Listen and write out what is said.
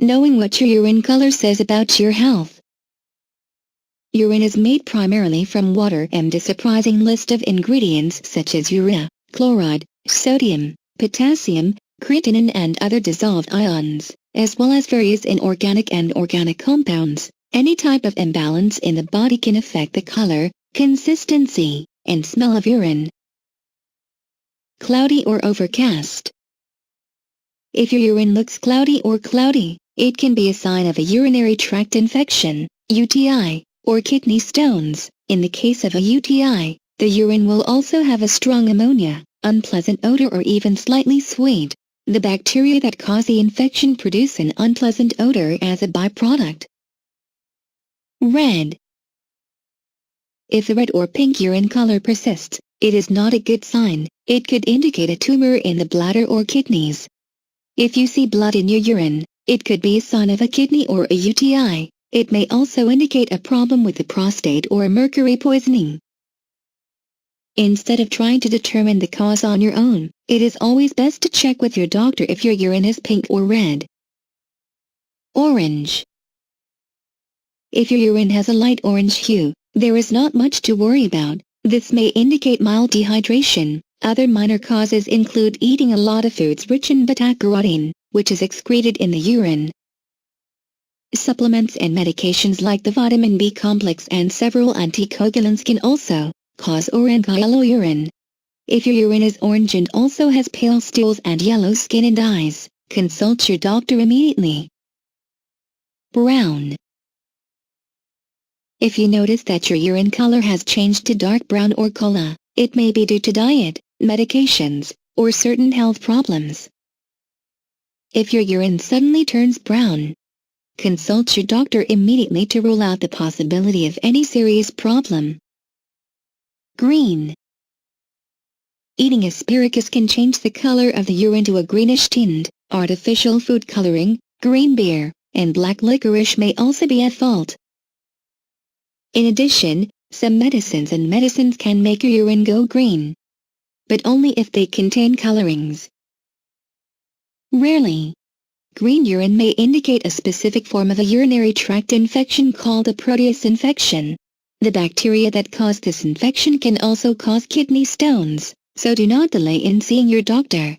knowing what your urine color says about your health. Urine is made primarily from water and a surprising list of ingredients such as urea, chloride, sodium, potassium, creatinine and other dissolved ions, as well as various inorganic and organic compounds. Any type of imbalance in the body can affect the color, consistency, and smell of urine. Cloudy or overcast. If your urine looks cloudy, it can be a sign of a urinary tract infection, UTI, or kidney stones. In the case of a UTI, the urine will also have a strong ammonia, unpleasant odor or even slightly sweet. The bacteria that cause the infection produce an unpleasant odor as a byproduct. Red. If the red or pink urine color persists, it is not a good sign. It could indicate a tumor in the bladder or kidneys. If you see blood in your urine, it could be a sign of a kidney or a UTI. It may also indicate a problem with the prostate or mercury poisoning. Instead of trying to determine the cause on your own, it is always best to check with your doctor if your urine is pink or red. Orange. If your urine has a light orange hue, there is not much to worry about. This may indicate mild dehydration. Other minor causes include eating a lot of foods rich in beta-carotene, which is excreted in the urine. Supplements and medications like the vitamin B complex and several anticoagulants can also cause orange yellow urine. If your urine is orange and also has pale stools and yellow skin and eyes, consult your doctor immediately. Brown. If you notice that your urine color has changed to dark brown or cola, it may be due to diet, medications, or certain health problems. If your urine suddenly turns brown, consult your doctor immediately to rule out the possibility of any serious problem. Green. Eating asparagus can change the color of the urine to a greenish tint. Artificial food coloring, green beer, and black licorice may also be at fault. In addition, some medicines can make your urine go green, but only if they contain colorings. Rarely. Green urine may indicate a specific form of a urinary tract infection called a Proteus infection. The bacteria that cause this infection can also cause kidney stones, so do not delay in seeing your doctor.